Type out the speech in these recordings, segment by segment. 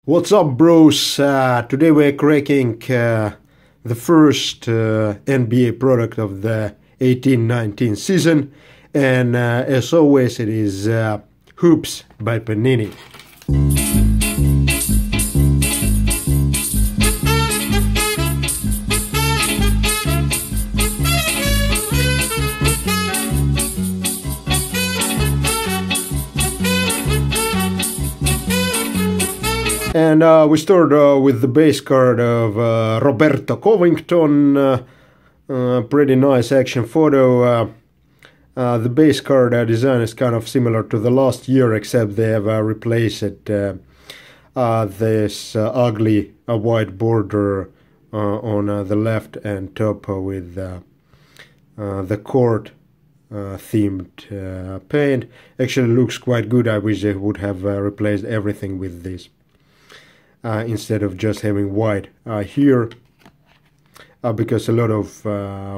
What's up, bros? Today we're cracking the first NBA product of the 18-19 season, and as always it is Hoops by Panini. And we start with the base card of Roberto Covington. Pretty nice action photo. The base card design is kind of similar to the last year, except they have replaced this ugly white border on the left and top with the court themed paint. Actually looks quite good. I wish they would have replaced everything with this. Instead of just having white here, because a lot of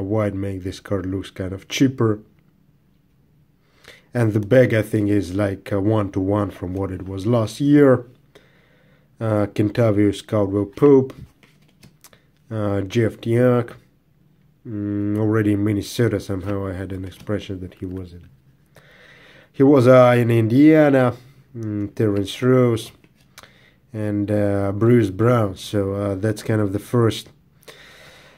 white make this card looks kind of cheaper. And the bag, I think, is like 1-to-1 from what it was last year. Kentavious Caldwell Pope, Jeff Teague, already in Minnesota. Somehow I had an expression that he wasn't. He was in Indiana. Terrence Rose. And Bruce Brown, so that's kind of the first.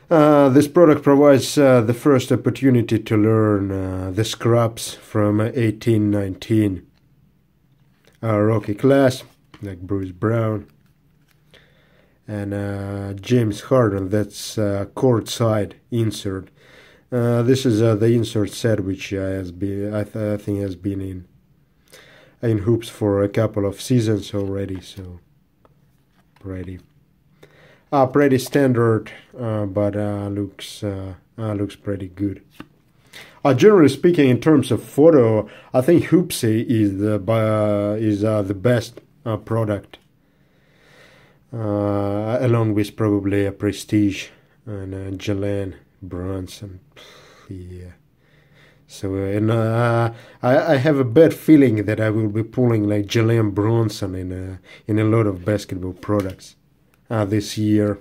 This product provides the first opportunity to learn the scraps from 18-19 rookie class, like Bruce Brown and James Harden. That's court side insert. This is the insert set which I think has been in hoops for a couple of seasons already. So. Pretty standard, but looks pretty good. Generally speaking, in terms of photo, I think Hoopsy is the best product, along with probably a Prestige and Jalen Brunson. Yeah. So I have a bad feeling that I will be pulling like Jalen Brunson in a lot of basketball products this year.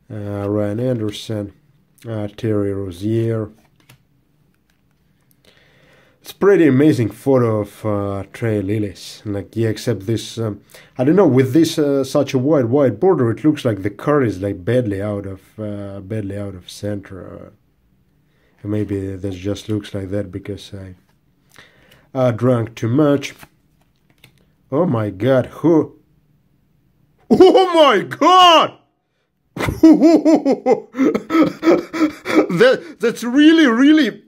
Ryan Anderson, Terry Rozier. It's pretty amazing photo of Trey Lillis. Like, yeah, except this, I don't know, with this such a wide border, it looks like the card is like badly out of center. Maybe this just looks like that because I drank too much. Oh my god, who? Oh my god! That's really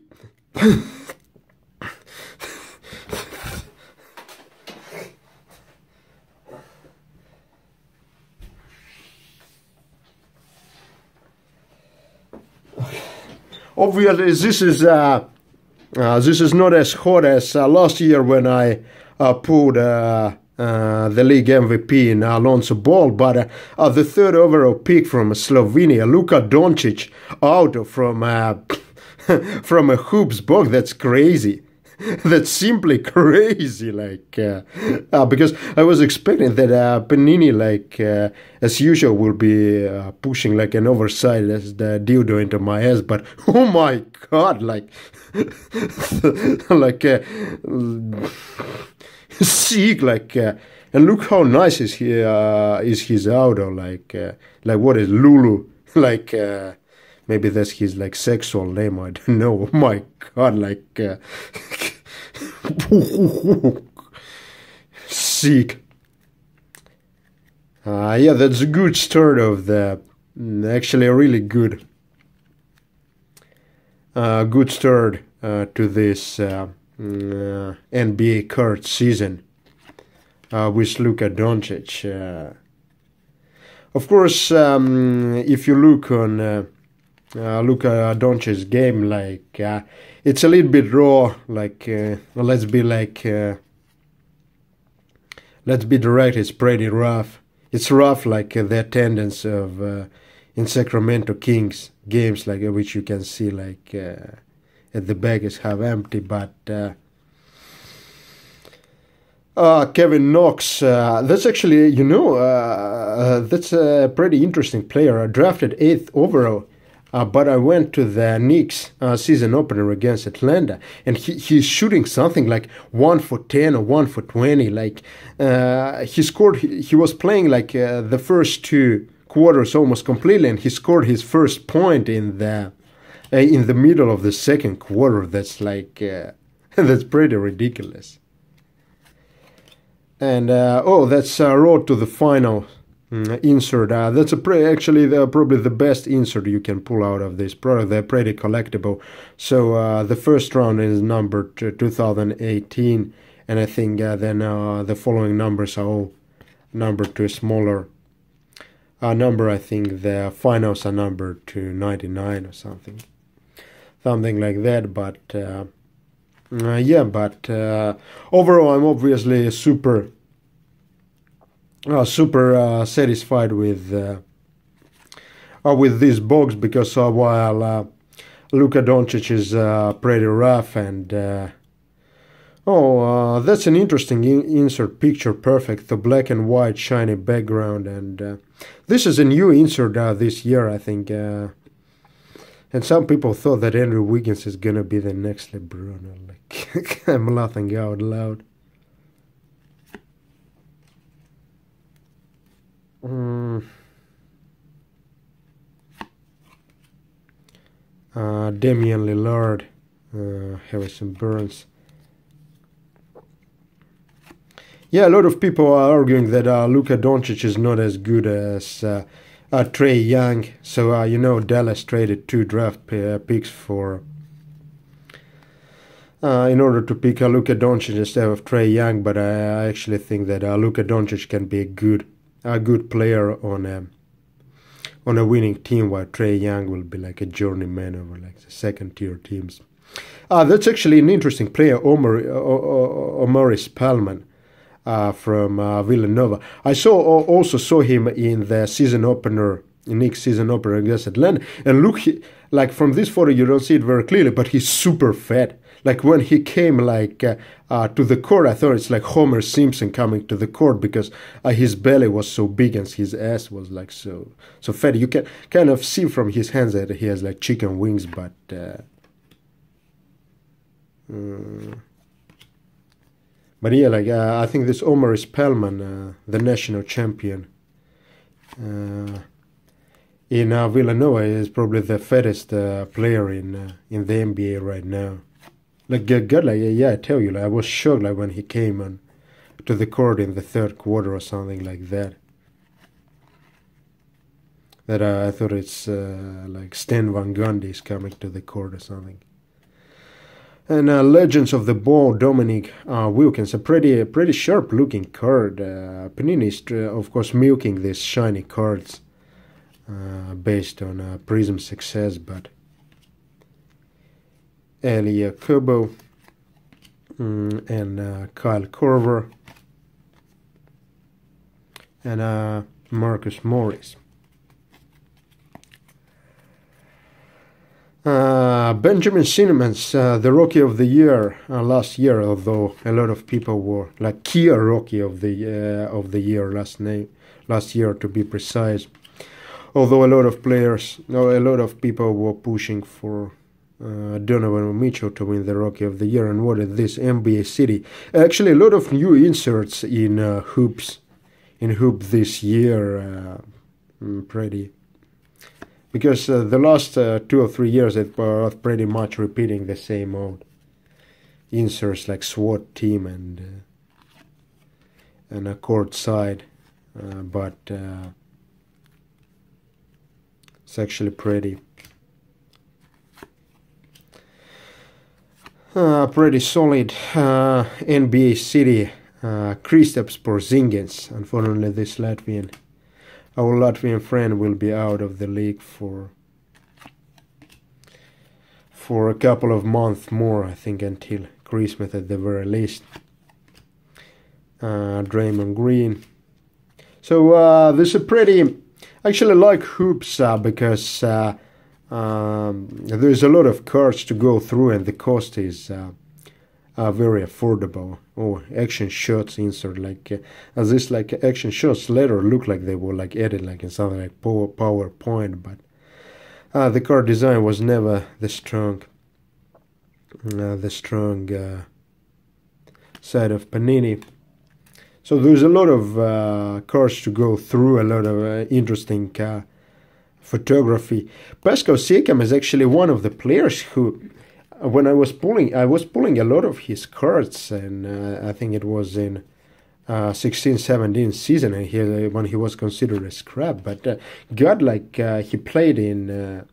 Obviously, this is not as hot as last year when I pulled the league MVP in Alonso Ball, but the third overall pick from Slovenia, Luka Doncic, out from a hoops box. That's crazy. That's simply crazy, like, because I was expecting that Panini, like, as usual, will be pushing, like, an oversized dildo into my ass, but, oh my god, like, like, sick, like, and look how nice is his auto, like, what is Lulu, like, maybe that's his, like, sexual name, I don't know. Oh my god, like, sick. Yeah, that's a good start of the, actually a really good start to this NBA card season with Luka Doncic. Of course, if you look on Luka Doncic's game, like, it's a little bit raw, like, let's be direct, it's pretty rough. It's rough, like the attendance of in Sacramento Kings games, like which you can see, like at the back is half empty, but Kevin Knox. That's actually, that's a pretty interesting player. I drafted 8th overall. But I went to the Knicks season opener against Atlanta, and he's shooting something like 1 for 10 or 1 for 20. Like he scored. He was playing like the first 2 quarters almost completely, and he scored his first point in the middle of the second quarter. That's like that's pretty ridiculous. And that's Road to the Final. Insert. That's actually probably the best insert you can pull out of this product. They're pretty collectible. So the first round is numbered 2018, and I think then the following numbers are all numbered to a smaller number. I think the finals are numbered to 99 or something like that. But overall, I'm obviously super satisfied with this box, because while Luka Doncic is pretty rough, and that's an interesting insert, picture perfect, the black and white shiny background, and this is a new insert this year, I think, and some people thought that Andrew Wiggins is gonna be the next LeBron. Like, I'm laughing out loud. Damian Lillard, Harrison Burns. Yeah, a lot of people are arguing that Luka Doncic is not as good as Trae Young. So, Dallas traded 2 draft picks for in order to pick Luka Doncic instead of Trae Young. But I actually think that Luka Doncic can be a good player on a winning team, while Trae Young will be like a journeyman over like the second-tier teams. That's actually an interesting player, Omaris Pearlman from Villanova. I also saw him in the season opener, Knicks season opener against Atlanta. And look, like from this photo, you don't see it very clearly, but he's super fat. Like when he came to the court, I thought it's like Homer Simpson coming to the court, because his belly was so big and his ass was like so fat. You can kind of see from his hands that he has like chicken wings, but yeah, like I think this Omaris Pearlman, the national champion in Villanova, is probably the fattest player in the NBA right now. Like, God, like, yeah, I tell you, like, I was shocked, like, when he came to the court in the third quarter or something like that. That I thought it's like Stan Van Gundy is coming to the court or something. And Legends of the Ball, Dominic Wilkins, a pretty sharp-looking card. Panini is, of course, milking these shiny cards based on Prism success, but Elia Kubo and Kyle Korver and Marcus Morris. Benjamin Simmons, the Rookie of the Year last year, although a lot of people were like Kia Rookie of the Year last year to be precise. Although a lot of people were pushing for Donovan Mitchell to win the Rookie of the Year, and what is this NBA City? Actually, a lot of new inserts in Hoop this year, pretty. Because the last 2 or 3 years it was pretty much repeating the same old inserts like SWAT team and a court side, but it's actually pretty solid. NBA City, Kristaps Porzingis. Unfortunately, this our Latvian friend will be out of the league for a couple of months more, I think, until Christmas at the very least. Draymond Green. So this is pretty. I actually like hoops because there's a lot of cards to go through, and the cost is very affordable. Oh, action shots insert, like as this like action shots later look like they were like added like in something like PowerPoint, but the card design was never the strong side of Panini. So there's a lot of cards to go through, a lot of interesting photography. Pascal Siakam is actually one of the players who, when I was pulling a lot of his cards, and I think it was in 16-17 season, and when he was considered a scrap, but God, like he played in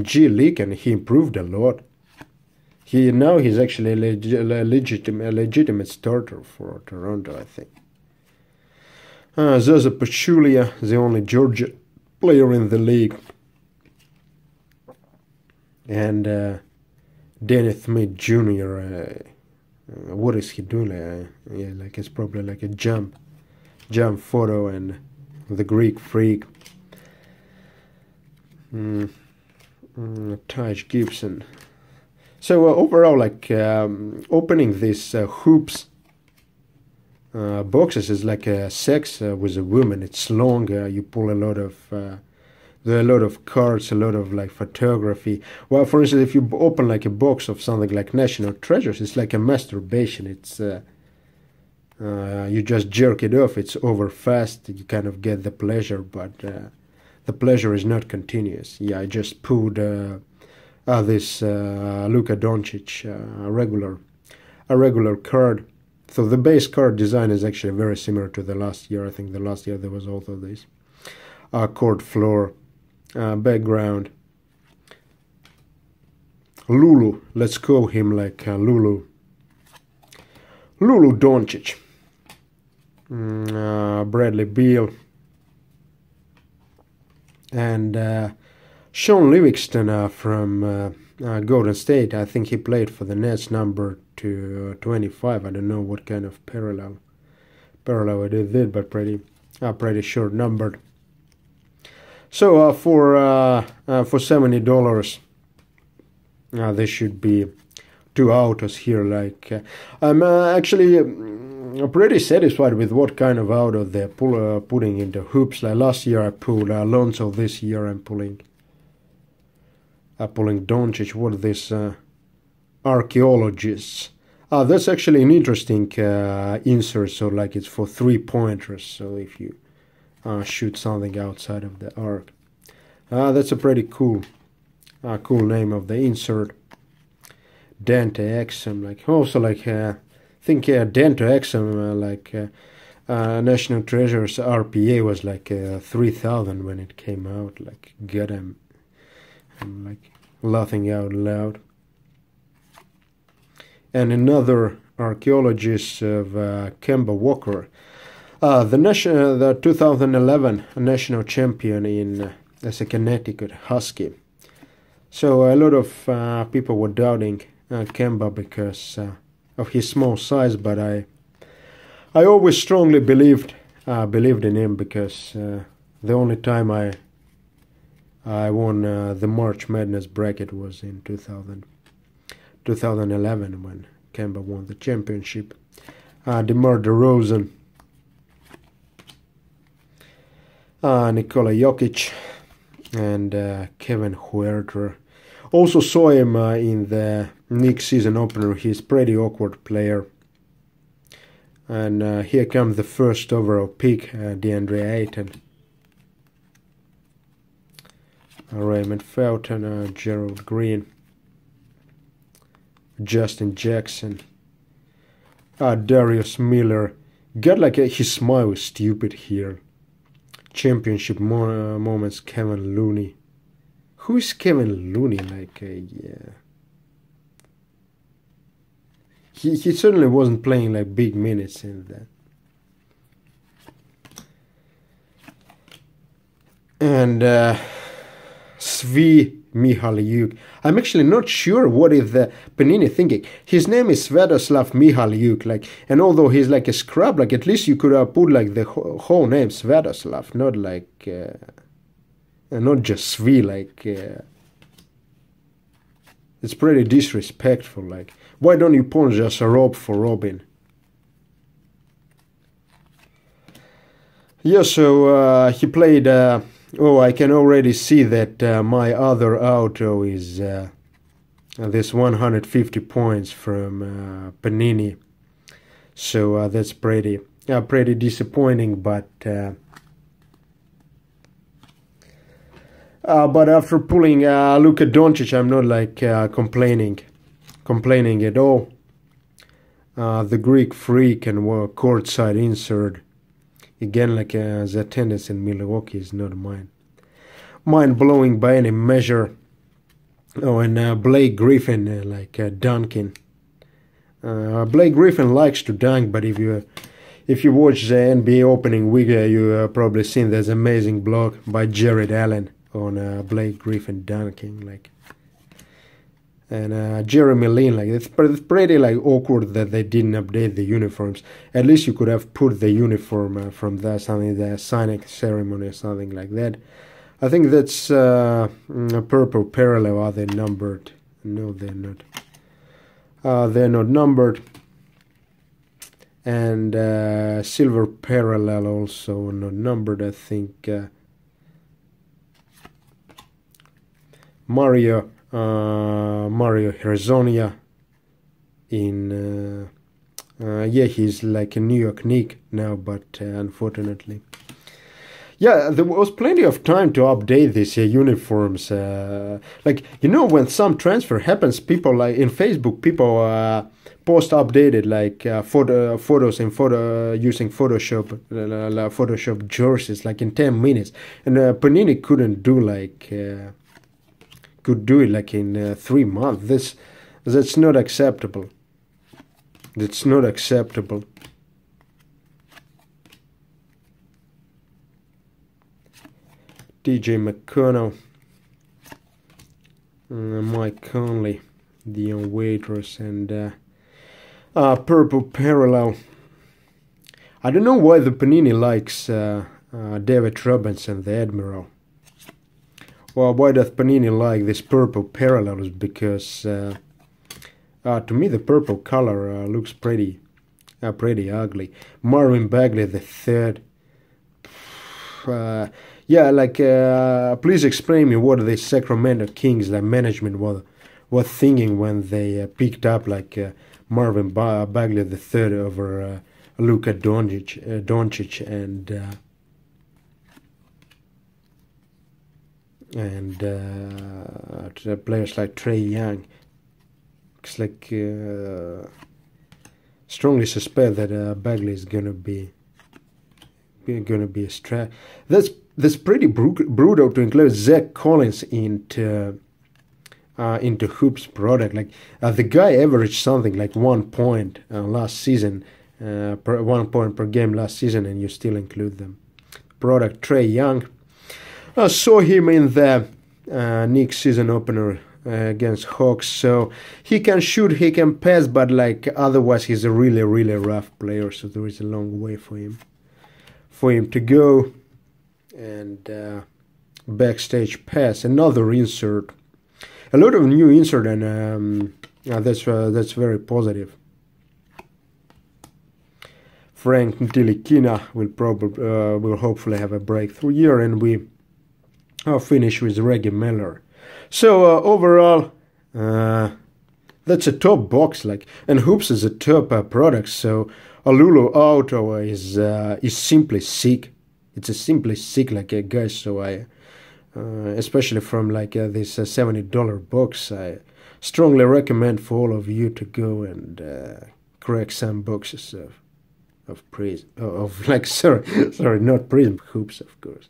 G League and he improved a lot. Now he's actually a legitimate starter for Toronto, I think. Zaza Pachulia, the only Georgia player in the league, and Dennis Smith Jr. What is he doing? Yeah, like it's probably like a jump photo, and the Greek Freak. Taj Gibson. So overall, like opening these hoops boxes is like sex with a woman. It's long. You pull a lot of there are a lot of cards, a lot of like photography. Well, for instance, if you open like a box of something like National Treasures, it's like a masturbation. It's you just jerk it off. It's over fast. You kind of get the pleasure, but the pleasure is not continuous. Yeah, I just pulled this Luka Doncic a regular card. So the base card design is actually very similar to the last year. I think the last year there was also this court floor background. Lulu, let's call him like Lulu Doncic. Bradley Beal and Sean Livingston from Golden State. I think he played for the Nets, number 25. I don't know what kind of parallel it did, but pretty short numbered. So for $70, there should be two autos here. Like I'm actually pretty satisfied with what kind of auto they're putting into hoops. Like last year I pulled Alonso. This year I'm pulling Doncic. What are these archaeologists? That's actually an interesting insert. So like it's for 3-pointers. So if you shoot something outside of the arc, that's a pretty cool name of the insert. Dante Exum, like also like think Dante Exum like National Treasures RPA was like 3,000 when it came out. Like get him. I'm like laughing out loud. And another archaeologist of Kemba Walker, the 2011 national champion in as a Connecticut Husky. So a lot of people were doubting Kemba because of his small size, but I always strongly believed in him because the only time I won the March Madness bracket was in 2011 when Kemba won the championship. DeMar DeRozan, Nikola Jokic, and Kevin Huerter. Also saw him in the Knicks season opener. He's pretty awkward player. And here comes the first overall pick, DeAndre Ayton. Raymond Felton, Gerald Green, Justin Jackson, Darius Miller. Got like his smile was stupid here. Championship moments, Kevin Looney. Who is Kevin Looney? Like, yeah. He certainly wasn't playing like big minutes in that. And Svi Mihaliuk. I'm actually not sure what is the Panini thinking. His name is Sviatoslav Mihaliuk, like, and although he's like a scrub, like at least you could have put like the whole name Sviatoslav, not like not just Svi, like It's pretty disrespectful. Like, why don't you punch just a rob for Robin? Yeah, so he played. Oh, I can already see that my other auto is this 150 points from Panini. So that's pretty disappointing, but after pulling Luka Doncic, I'm not like complaining at all. The Greek Freak and courtside insert. Again, like the attendance in Milwaukee is not mind-blowing by any measure. Oh, and Blake Griffin, dunking. Blake Griffin likes to dunk, but if you watch the NBA opening week, you probably seen this amazing blog by Jared Allen on Blake Griffin dunking, like. And Jeremy Lin, like, it's pretty like awkward that they didn't update the uniforms. At least you could have put the uniform from the signing ceremony or something like that. I think that's a purple parallel. Are they numbered? No, they're not. They're not numbered. And silver parallel also not numbered. I think Mario Hezonja in yeah, he's like a New York Knicks now, but unfortunately, yeah, there was plenty of time to update these uniforms. Like, you know, when some transfer happens, people like in Facebook, people post updated like photos in using Photoshop jerseys like in 10 minutes, and Panini couldn't do like. Could do it like in 3 months. That's not acceptable. That's not acceptable. DJ McConnell, Mike Conley, Dion Waiters, and purple parallel. I don't know why the Panini likes David Robinson, the Admiral. Well, why does Panini like this purple parallels? Because to me the purple color looks pretty ugly. Marvin Bagley the third. Yeah, like please explain me what the Sacramento Kings, the management was thinking when they picked up like Marvin Bagley the third over Luka Doncic and players like Trae Young. It's like strongly suspect that Bagley is gonna be a strap. That's pretty brutal to include Zach Collins into Hoops product. Like the guy averaged something like 1 point last season, 1 point per game last season, and you still include them. Product Trae Young. I saw him in the Knicks season opener against Hawks, so he can shoot, he can pass, but like otherwise he's a really rough player, so there is a long way for him to go. And backstage pass, another insert, a lot of new insert, and that's very positive. Frank Ntilikina will hopefully have a breakthrough year, and we finish with Reggie Miller. So overall, that's a top box, like, and Hoops is a top product. So a Lulu Auto is simply sick. It's a simply sick like guys. So I, especially from like this $70 box, I strongly recommend for all of you to go and crack some boxes of Prism, not Prism, Hoops, of course.